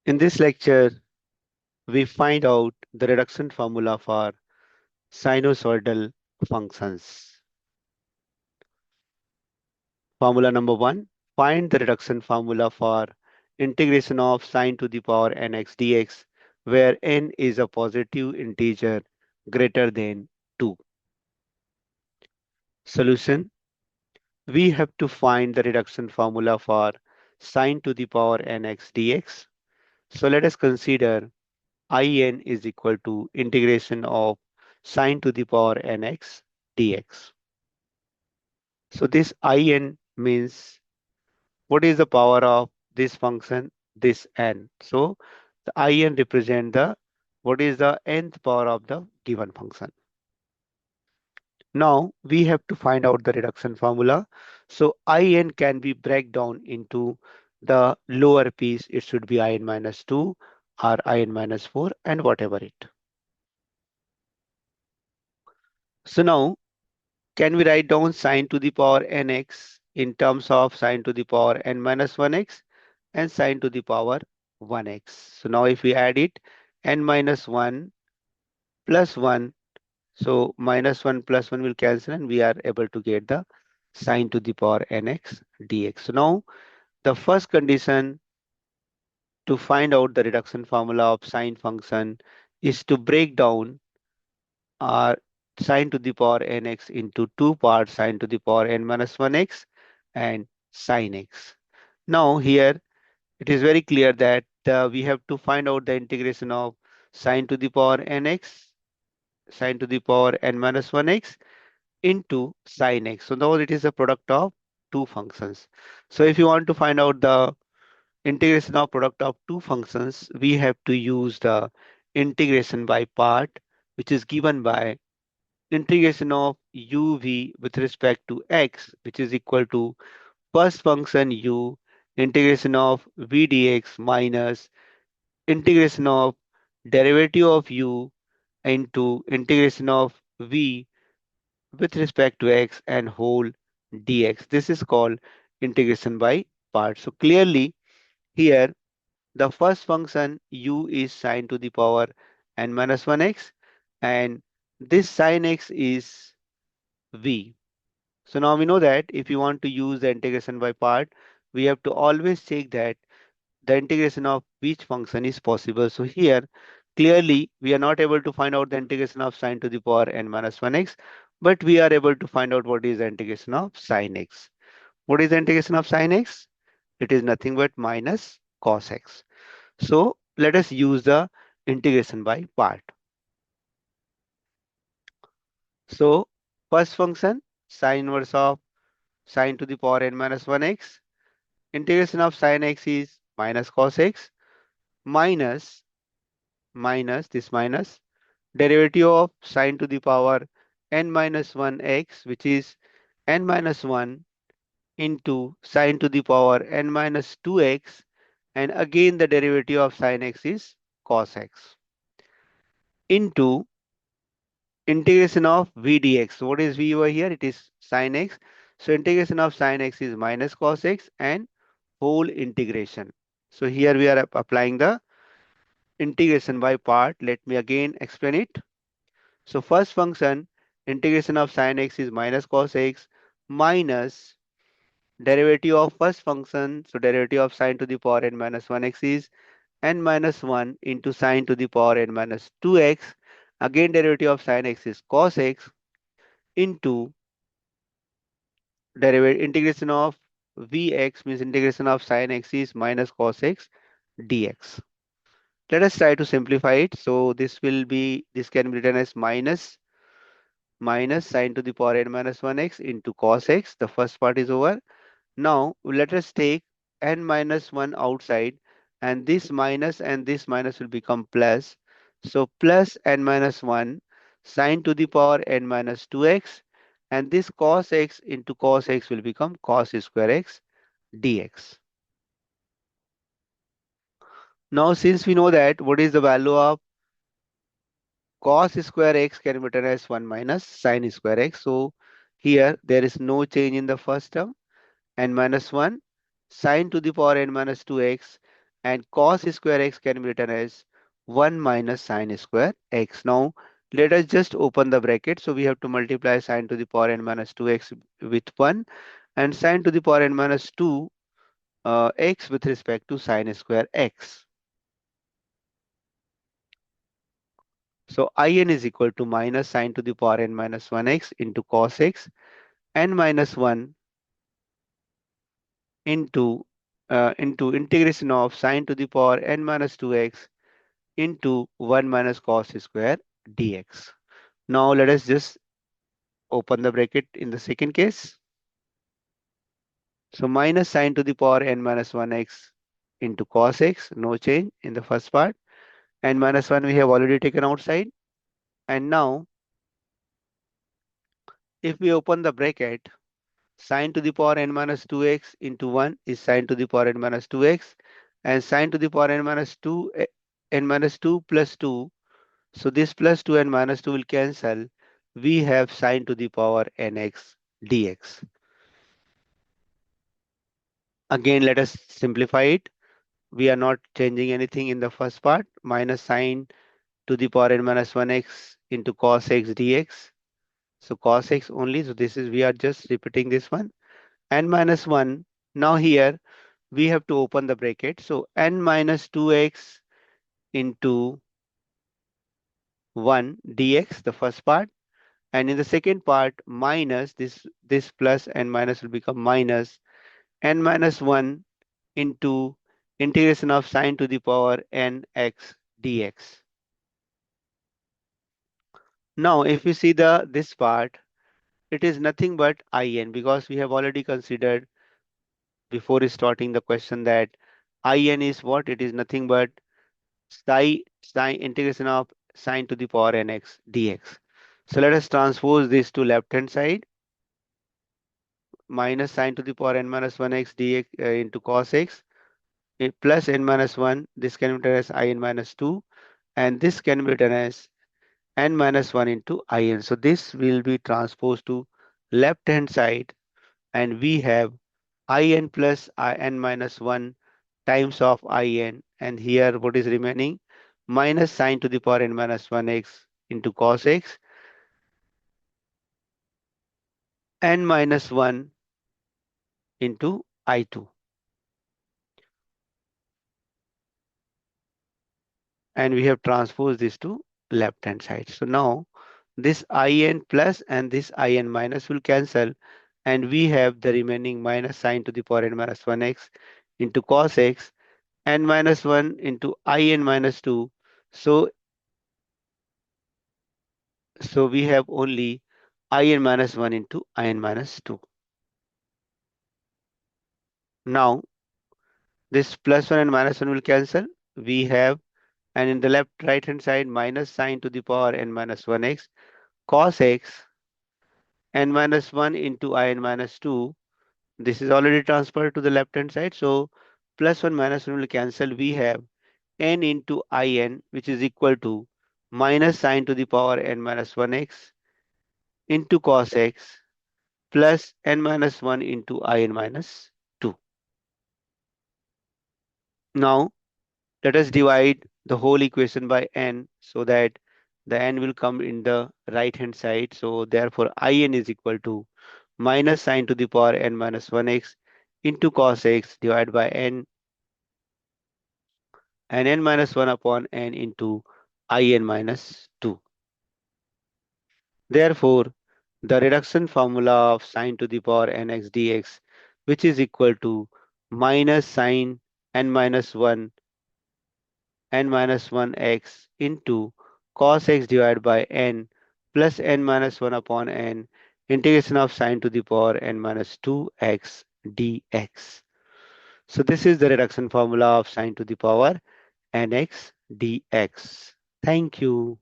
In this lecture, we find out the reduction formula for sinusoidal functions. Formula number one, find the reduction formula for integration of sine to the power nx dx, where n is a positive integer greater than 2. Solution, we have to find the reduction formula for sine to the power nx dx. So let us consider In is equal to integration of sine to the power nx dx. So this In means what is the power of this function, this n. So the In represent the what is the nth power of the given function. Now we have to find out the reduction formula. So In can be break down into the lower piece. It should be In minus 2 or In minus 4 and whatever it. So now can we write down sine to the power nx in terms of sine to the power n minus 1x and sine to the power 1x? So now if we add it, n minus 1 plus 1, so minus 1 plus 1 will cancel and we are able to get the sine to the power nx dx. So now the first condition to find out the reduction formula of sine function is to break down our sine to the power nx into two parts, sine to the power n minus 1x and sine x. Now here it is very clear that we have to find out the integration of sine to the power nx, sine to the power n minus 1x into sine x. So now it is a product of two functions. So if you want to find out the integration of product of two functions, we have to use the integration by part, which is given by integration of uv with respect to x, which is equal to first function u integration of v dx minus integration of derivative of u into integration of v with respect to x and whole dx. This is called integration by parts. So clearly here the first function u is sine to the power n minus 1x and this sine x is v. So now we know that if you want to use the integration by part, we have to always check that the integration of which function is possible. So here, clearly, we are not able to find out the integration of sine to the power n minus 1x, but we are able to find out what is the integration of sine x. What is the integration of sine x? It is nothing but minus cos x. So let us use the integration by part. So first function, sine inverse of sine to the power n minus 1x. Integration of sine x is minus cos x minus this minus derivative of sine to the power n minus 1 x, which is n minus 1 into sine to the power n minus 2 x, and again the derivative of sine x is cos x into integration of v dx. So what is v over here? It is sine x. So integration of sine x is minus cos x and whole integration. So here we are applying the integration by part. Let me again explain it. So first function, integration of sine x is minus cos x minus derivative of first function. So derivative of sine to the power n minus 1x is n minus 1 into sine to the power n minus 2x. Again derivative of sine x is cos x into derivative integration of vx means integration of sine x is minus cos x dx. Let us try to simplify it. So this can be written as minus sine to the power n minus 1x into cos x. The first part is over. Now let us take n minus 1 outside and this minus will become plus. So plus n minus 1 sine to the power n minus 2x and this cos x into cos x will become cos square x dx. Now since we know that what is the value of cos square x can be written as 1 minus sine square x. So here there is no change in the first term n minus 1 sine to the power n minus 2x and cos square x can be written as 1 minus sine square x. Now let us just open the bracket. So we have to multiply sine to the power n minus 2x with 1 and sine to the power n minus 2 x with respect to sine square x. So in is equal to minus sine to the power n minus 1x into cos x n minus 1 into integration of sine to the power n minus 2x into 1 minus cos square dx. Now let us just open the bracket in the second case. So minus sine to the power n minus 1x into cos x, no change in the first part. N minus 1 we have already taken outside. And now if we open the bracket, sine to the power n minus 2x into 1 is sine to the power n minus 2x and sine to the power n minus 2 n minus 2 plus 2. So this plus 2 and minus 2 will cancel. We have sine to the power nx dx. Again, let us simplify it. We are not changing anything in the first part. Minus sine to the power n minus 1x into cos x dx. So cos x only. So this is, we are just repeating this one. N minus 1. Now here we have to open the bracket. So n minus 2x into 1 dx, the first part. And in the second part, minus this plus and minus will become minus n minus 1 into integration of sine to the power nx dx. Now, if you see this part, it is nothing but in because we have already considered before starting the question that in is what? It is nothing but sine integration of sine to the power nx dx. So let us transpose this to left hand side. Minus sine to the power n minus 1x dx into cos x plus n minus 1. This can be written as in minus 2 and this can be written as n minus 1 into in. So this will be transposed to left hand side and we have in plus n minus 1 times of in, and here what is remaining? Minus sine to the power n minus 1x into cos x n minus 1 into I2. And we have transposed this to left hand side. So now this in plus and this in minus will cancel and we have the remaining minus sine to the power n minus 1x into cos x n minus 1 into in minus 2. So, so we have only in minus 1 into in minus 2. Now this plus 1 and minus 1 will cancel. We have, and in the left right hand side, minus sine to the power n minus 1x cos x n minus 1 into in minus 2. This is already transferred to the left hand side. So plus 1 minus 1 will cancel. We have n into in, which is equal to minus sine to the power n minus 1x into cos x plus n minus 1 into in minus 2. Now let us divide the whole equation by n so that the n will come in the right hand side. So therefore in is equal to minus sine to the power n minus 1x into cos x divided by n and n minus 1 upon n into in minus 2. Therefore, the reduction formula of sine to the power nx dx, which is equal to minus sine n minus 1 n minus 1x into cos x divided by n plus n minus 1 upon n integration of sine to the power n minus 2x dx. So this is the reduction formula of sine to the power nx dx. Thank you.